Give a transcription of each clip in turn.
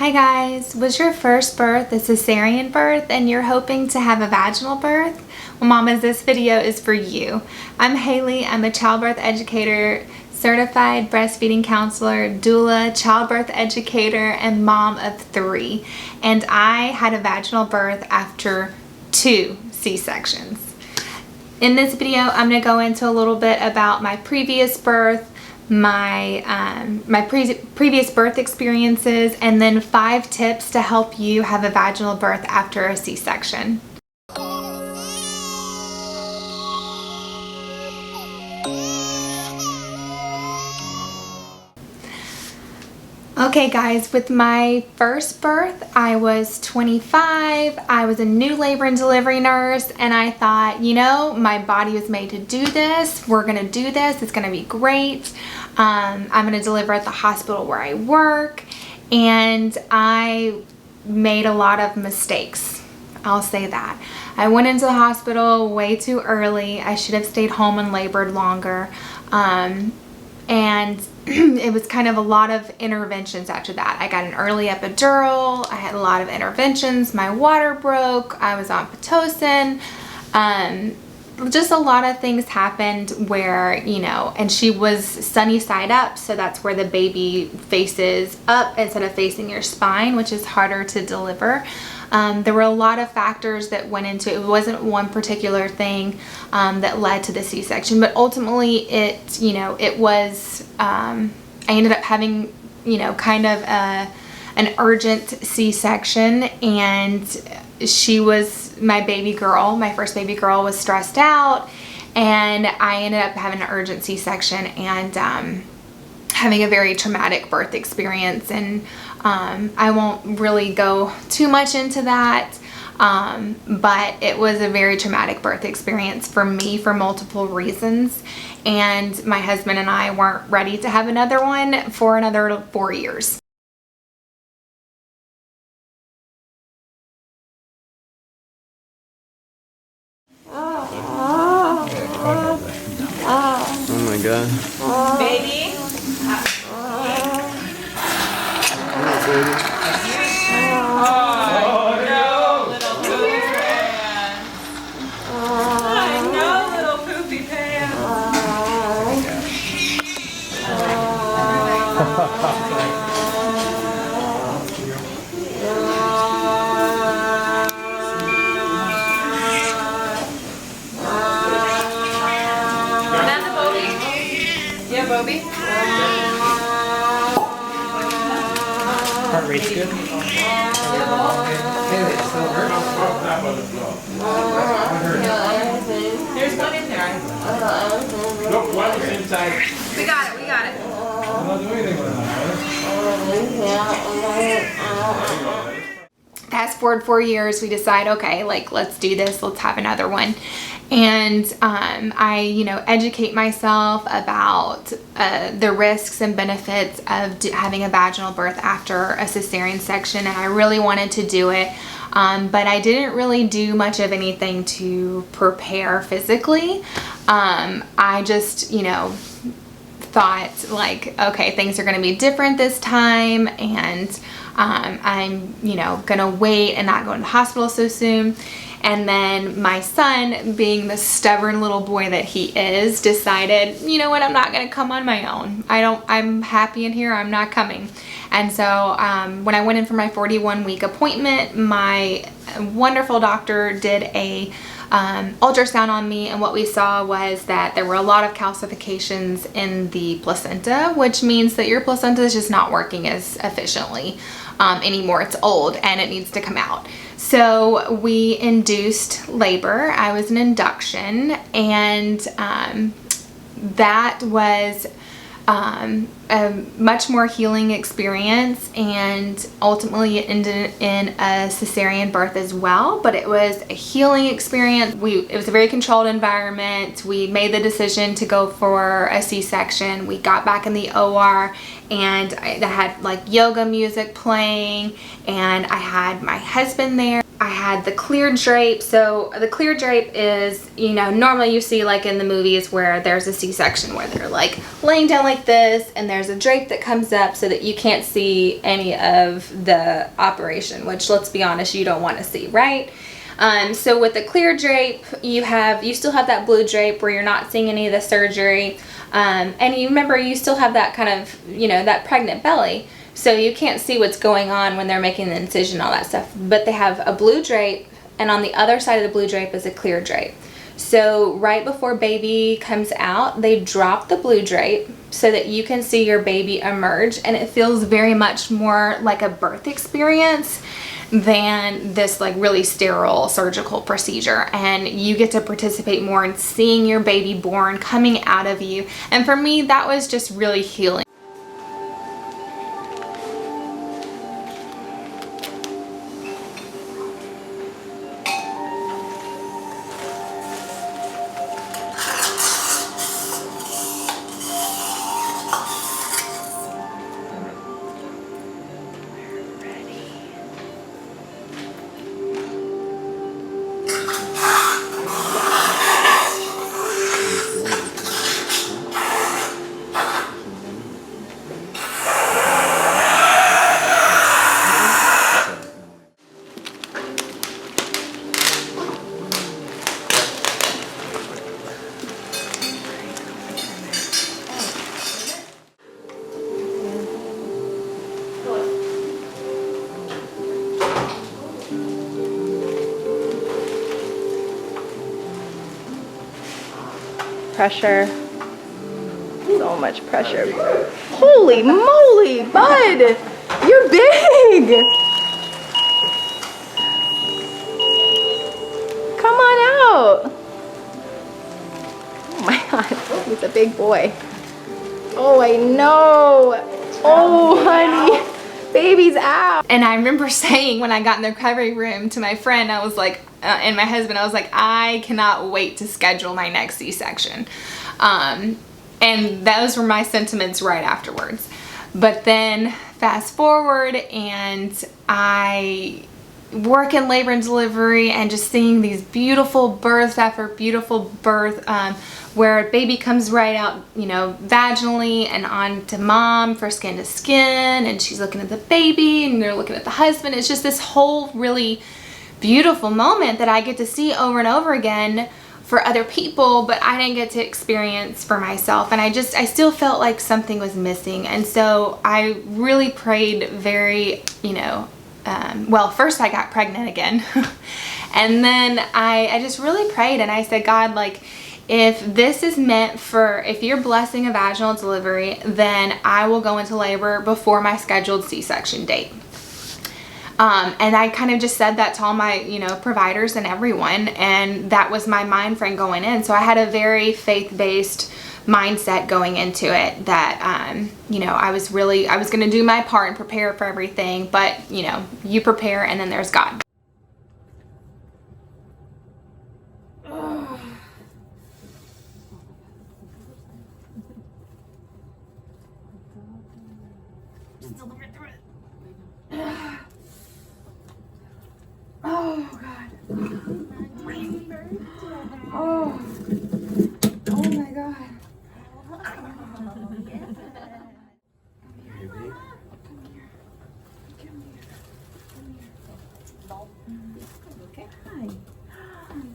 Hi guys, was your first birth a cesarean birth and you're hoping to have a vaginal birth? Well mamas, this video is for you. I'm Haley, I'm a childbirth educator, certified breastfeeding counselor, doula, childbirth educator, and mom of 3. And I had a vaginal birth after 2 C-sections. In this video, I'm going to go into a little bit about my previous birth, my previous birth experiences, and then 5 tips to help you have a vaginal birth after a C-section. Okay guys, with my first birth, I was 25, I was a new labor and delivery nurse, and I thought, you know, my body was made to do this, we're gonna do this, it's gonna be great. I'm gonna deliver at the hospital where I work, and I made a lot of mistakes, I'll say that. I went into the hospital way too early. I should have stayed home and labored longer. And it was kind of a lot of interventions after that. I got an early epidural, I had a lot of interventions, my water broke, I was on Pitocin, just a lot of things happened where, you know, and she was sunny side up, so that's where the baby faces up instead of facing your spine, which is harder to deliver. There were a lot of factors that went into it. It wasn't one particular thing that led to the C-section, but ultimately it, you know, it was, I ended up having, you know, kind of an urgent C-section, and she was my baby girl. My first baby girl was stressed out, and I ended up having an urgent C-section and having a very traumatic birth experience. And I won't really go too much into that, but it was a very traumatic birth experience for me for multiple reasons, and my husband and I weren't ready to have another one for another 4 years. Oh my god. Baby? Oh, no, little poopy pants. I know, little poopy pants. Is that the Bobby? Yeah, Bobby? Heart rate's good. There's one in there. Look, one was inside. We got it, we got it. I'm not doing anything with that. Fast forward 4 years, we decide, okay, like, let's do this, let's have another one. And I, you know, educate myself about the risks and benefits of having a vaginal birth after a cesarean section, and I really wanted to do it, but I didn't really do much of anything to prepare physically. I just, you know, thought like, okay, things are going to be different this time, and I'm, you know, gonna wait and not go to the hospital so soon. And then my son, being the stubborn little boy that he is, decided, you know what, I'm not gonna come on my own. I'm happy in here, I'm not coming. And so when I went in for my 41-week appointment, my wonderful doctor did a ultrasound on me, and what we saw was that there were a lot of calcifications in the placenta, which means that your placenta is just not working as efficiently anymore. It's old and it needs to come out. So we induced labor. I was an induction, and that was a much more healing experience, and ultimately it ended in a cesarean birth as well, but it was a healing experience. It was a very controlled environment. We made the decision to go for a C-section. We got back in the OR, and I had like yoga music playing, and I had my husband there. I had the clear drape. So the clear drape is, you know, normally you see like in the movies where there's a C-section where they're like laying down like this and there's a drape that comes up so that you can't see any of the operation, which, let's be honest, you don't want to see, right? So with the clear drape, you still have that blue drape where you're not seeing any of the surgery. And you remember, you still have that kind of, you know, that pregnant belly. So you can't see what's going on when they're making the incision, all that stuff. But they have a blue drape, and on the other side of the blue drape is a clear drape. So right before baby comes out, they drop the blue drape so that you can see your baby emerge, and it feels very much more like a birth experience than this like really sterile surgical procedure, and you get to participate more in seeing your baby born coming out of you. And for me, that was just really healing. Pressure. So much pressure. Holy moly, bud! You're big! Come on out! Oh my god, he's a big boy. Oh, I know! Oh, honey! Baby's out! And I remember saying when I got in the recovery room to my friend, I was like, and my husband, I was like, I cannot wait to schedule my next C-section. And those were my sentiments right afterwards. But then fast forward, and I work in labor and delivery and just seeing these beautiful births after beautiful birth, where a baby comes right out, you know, vaginally and on to mom for skin to skin, and she's looking at the baby and they're looking at the husband. It's just this whole really beautiful moment that I get to see over and over again for other people, but I didn't get to experience for myself. And I still felt like something was missing. And so I really prayed very, you know, well, first I got pregnant again. And then I just really prayed, and I said, God, like, if this is meant for, if you're blessing a vaginal delivery, then I will go into labor before my scheduled C-section date. And I kind of just said that to all my, you know, providers and everyone, and that was my mind frame going in. So I had a very faith-based mindset going into it, that, you know, I was going to do my part and prepare for everything, but, you know, you prepare and then there's God. Oh God. Oh. Oh my God. Okay, hi.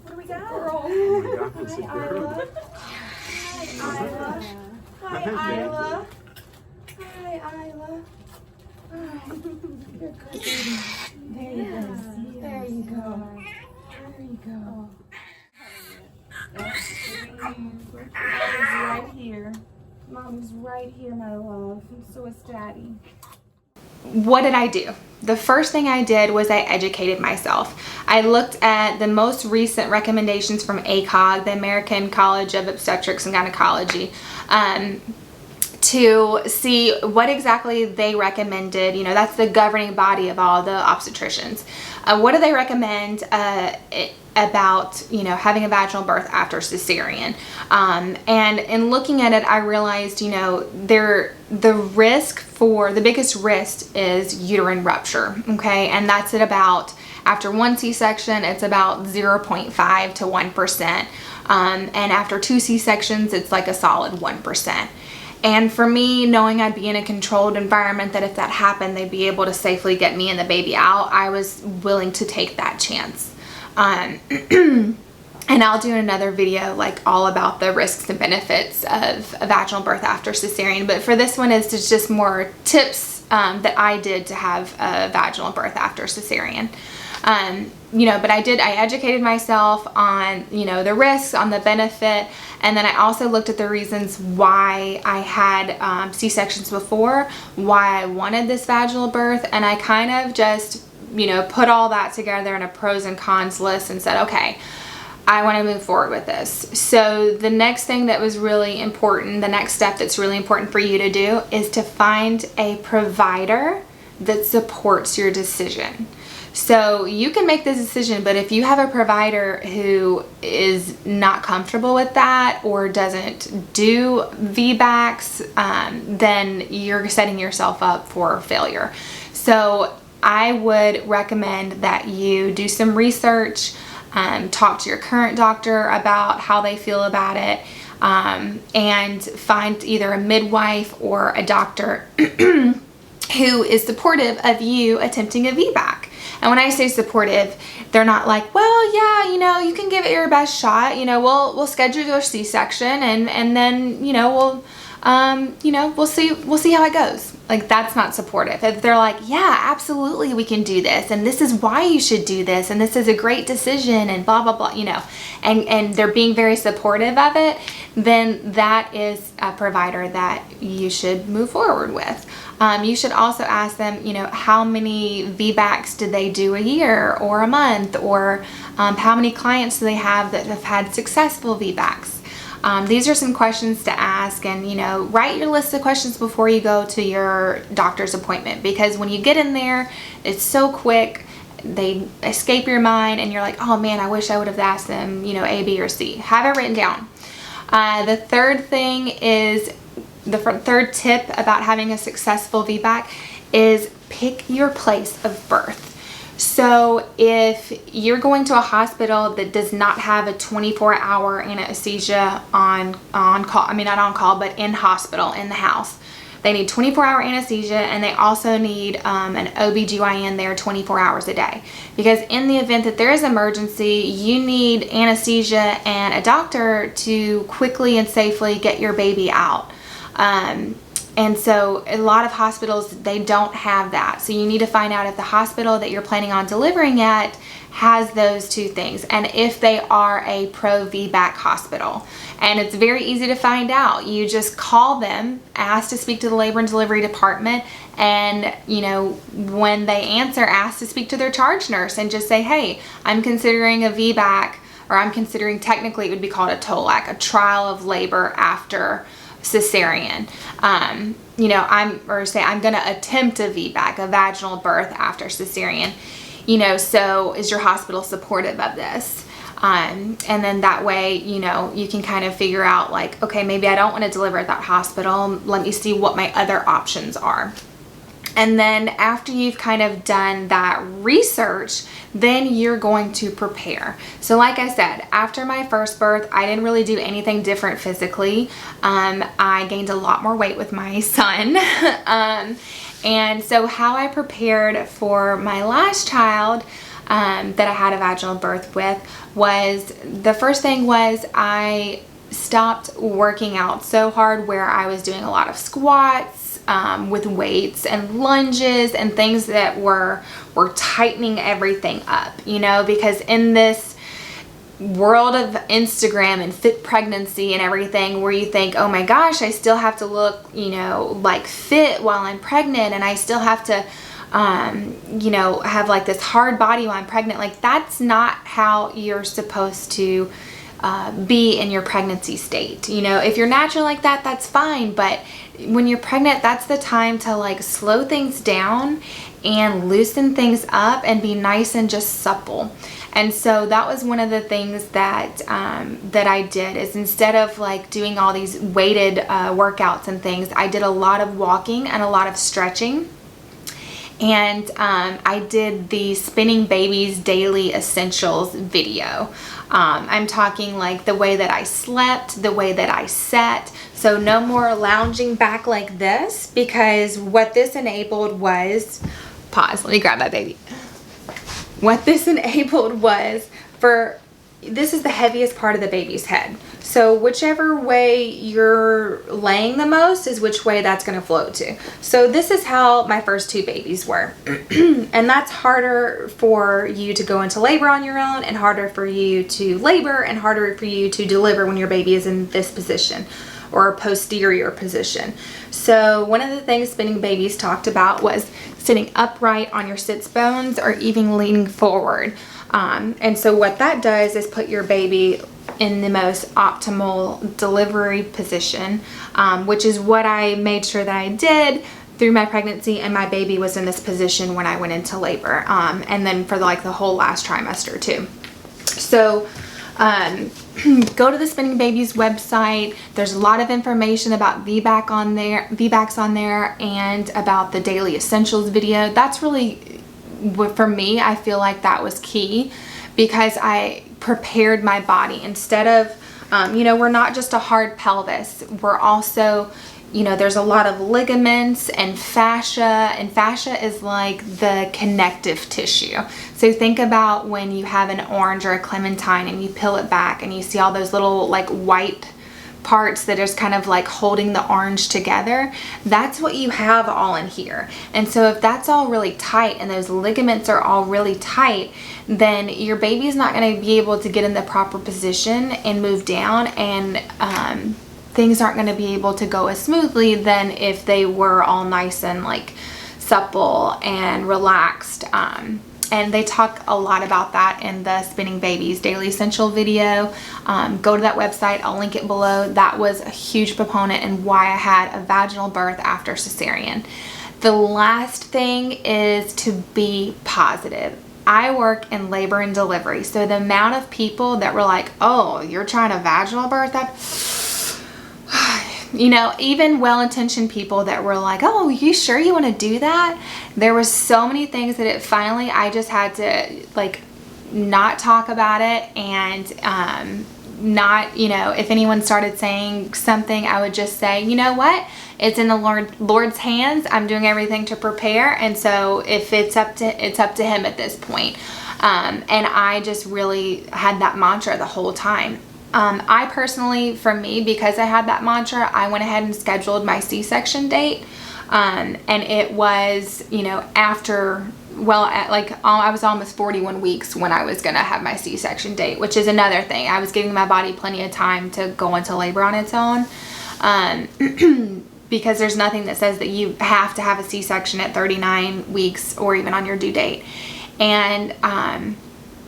What do we got? Oh my God, it's a girl. Hi, Isla. Hi, Isla. Hi, Isla. Hi. You're good, baby. There you go. There you go. There you go. Mommy's right here. Mommy's right here, my love. And so is Daddy. What did I do? The first thing I did was I educated myself. I looked at the most recent recommendations from ACOG, the American College of Obstetrics and Gynecology, to see what exactly they recommended. You know, that's the governing body of all the obstetricians. What do they recommend about, you know, having a vaginal birth after cesarean? And in looking at it, I realized, you know, the biggest risk is uterine rupture, okay? And that's at about After one C-section, it's about 0.5 to 1%. And after 2 C-sections, it's like a solid 1%. And for me, knowing I'd be in a controlled environment, that if that happened, they'd be able to safely get me and the baby out, I was willing to take that chance. And I'll do another video like all about the risks and benefits of a vaginal birth after cesarean. But for this one, it's just more tips that I did to have a vaginal birth after cesarean. You know, but I educated myself on, you know, the risks, on the benefit, and then I also looked at the reasons why I had C-sections before, why I wanted this vaginal birth, and I kind of just, you know, put all that together in a pros and cons list and said, okay, I want to move forward with this. So the next thing that was really important, the next step that's really important for you to do is to find a provider that supports your decision. So you can make this decision, but if you have a provider who is not comfortable with that or doesn't do VBACs, then you're setting yourself up for failure. So I would recommend that you do some research, talk to your current doctor about how they feel about it, and find either a midwife or a doctor who is supportive of you attempting a VBAC. And when I say supportive, they're not like, well, yeah, you know, you can give it your best shot. You know, we'll schedule your C-section, and then, you know, we'll see how it goes. Like, that's not supportive. If they're like, yeah, absolutely, we can do this, and this is why you should do this, and this is a great decision, and blah, blah, blah, you know, and they're being very supportive of it, then that is a provider that you should move forward with. You should also ask them, you know, how many VBACs did they do a year or a month, or how many clients do they have that have had successful VBACs? These are some questions to ask, and, you know, write your list of questions before you go to your doctor's appointment, because when you get in there, it's so quick, they escape your mind, and you're like, oh man, I wish I would have asked them, you know, A, B, or C. Have it written down. The third thing is, the third tip about having a successful VBAC is pick your place of birth. So if you're going to a hospital that does not have a 24-hour anesthesia on call, I mean, not on call, but in hospital, in the house, they need 24-hour anesthesia, and they also need an OB/GYN there 24 hours a day. Because in the event that there is an emergency, you need anesthesia and a doctor to quickly and safely get your baby out. And so a lot of hospitals, they don't have that. So you need to find out if the hospital that you're planning on delivering at has those two things, and if they are a pro VBAC hospital. And it's very easy to find out. You just call them, ask to speak to the labor and delivery department, and, you know, when they answer, ask to speak to their charge nurse and just say, hey, I'm considering a VBAC, or I'm considering, technically it would be called a TOLAC, a trial of labor after cesarean. You know, I'm going to attempt a VBAC, a vaginal birth after cesarean. You know, so is your hospital supportive of this? And then that way, you know, you can kind of figure out, like, okay, maybe I don't want to deliver at that hospital. Let me see what my other options are. And then after you've kind of done that research, then you're going to prepare. So like I said, after my first birth, I didn't really do anything different physically. I gained a lot more weight with my son. And so how I prepared for my last child that I had a vaginal birth with was, the first thing was I stopped working out so hard, where I was doing a lot of squats, with weights and lunges and things that were tightening everything up, you know, because in this world of Instagram and fit pregnancy and everything, where you think, oh my gosh, I still have to look, you know, like fit while I'm pregnant, and I still have to, you know, have like this hard body while I'm pregnant. Like, that's not how you're supposed to be in your pregnancy state. You know, if you're natural like that, that's fine, but when you're pregnant, that's the time to like slow things down and loosen things up and be nice and just supple. And so that was one of the things that that I did, is instead of like doing all these weighted workouts and things, I did a lot of walking and a lot of stretching. And I did the Spinning Babies Daily Essentials video. I'm talking like the way that I slept, the way that I sat. So no more lounging back like this, because what this enabled was, pause, let me grab my baby. What this enabled was this is the heaviest part of the baby's head. So whichever way you're laying the most is which way that's going to float to. So this is how my first 2 babies were. And that's harder for you to go into labor on your own, and harder for you to labor, and harder for you to deliver when your baby is in this position, or a posterior position. So one of the things Spinning Babies talked about was sitting upright on your sits bones, or even leaning forward. And so what that does is put your baby in the most optimal delivery position, which is what I made sure that I did through my pregnancy, and my baby was in this position when I went into labor, and then for the whole last trimester too. So go to the Spinning Babies website. There's a lot of information about VBACs on there, and about the Daily Essentials video. That's really, for me, I feel like that was key, because I prepared my body. Instead of, we're not just a hard pelvis. We're also, there's a lot of ligaments and fascia, and fascia is like the connective tissue. So think about when you have an orange or a clementine and you peel it back and you see all those little like white parts that is kind of like holding the orange together. That's what you have all in here. And so if that's all really tight and those ligaments are all really tight, then your baby is not going to be able to get in the proper position and move down, and things aren't going to be able to go as smoothly than if they were all nice and like supple and relaxed. And they talk a lot about that in the Spinning Babies Daily Essential video. Go to that website. I'll link it below. That was a huge proponent and why I had a vaginal birth after cesarean. The last thing is to be positive. I work in labor and delivery. So the amount of people that were like, oh, you're trying to vaginal birth? That, even well-intentioned people that were like, oh, you sure you want to do that? There was so many things that finally I just had to like not talk about it, and not, if anyone started saying something, I would just say, you know what? It's in the Lord's hands. I'm doing everything to prepare. And so if it's up to him at this point. And I just really had that mantra the whole time. I personally, for me, because I had that mantra, I went ahead and scheduled my C-section date. And it was, after, I was almost 41 weeks when I was going to have my C-section date, which is another thing. I was giving my body plenty of time to go into labor on its own. Because there's nothing that says that you have to have a C-section at 39 weeks or even on your due date. And,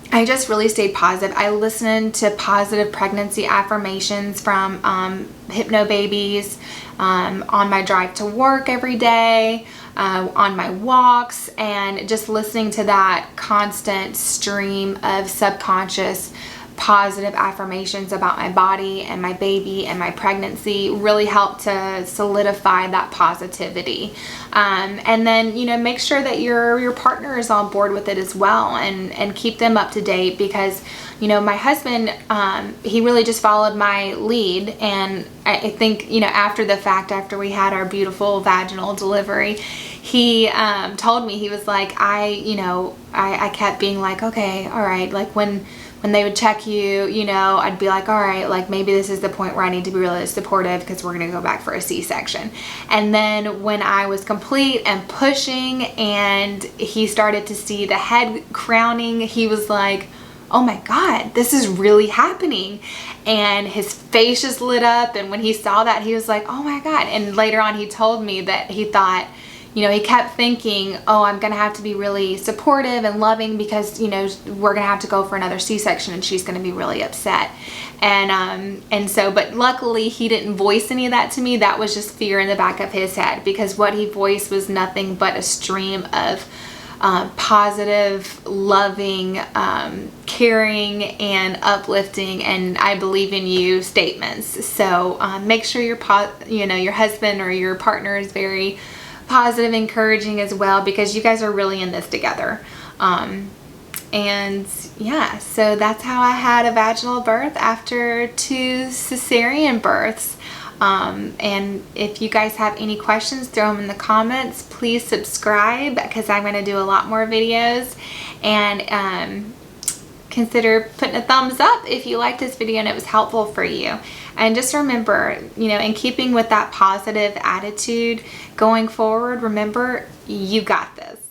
I just really stayed positive. I listened to positive pregnancy affirmations from Hypno Babies on my drive to work every day, on my walks, and just listening to that constant stream of subconscious positive affirmations about my body and my baby and my pregnancy really helped to solidify that positivity. And then, make sure that your partner is on board with it as well, and keep them up to date, because, my husband, he really just followed my lead. And I think, after the fact, after we had our beautiful vaginal delivery, he told me, he was like, I kept being like, okay, all right, like when they would check you, I'd be like, all right, like maybe this is the point where I need to be really supportive because we're going to go back for a C-section. And then when I was complete and pushing and he started to see the head crowning, he was like, oh my God, this is really happening. And his face just lit up. And when he saw that, he was like, oh my God. And later on, he told me that he thought, he kept thinking, oh, I'm going to have to be really supportive and loving because, we're going to have to go for another C-section and she's going to be really upset. And so, but luckily he didn't voice any of that to me. That was just fear in the back of his head, because what he voiced was nothing but a stream of positive, loving, caring, and uplifting, and I believe in you statements. So make sure your husband or your partner is very positive, encouraging as well, because you guys are really in this together. And yeah, so that's how I had a vaginal birth after 2 cesarean births. And if you guys have any questions, throw them in the comments. Please subscribe, because I'm going to do a lot more videos. And consider putting a thumbs up if you liked this video and it was helpful for you. And just remember, you know, in keeping with that positive attitude going forward, remember, you got this.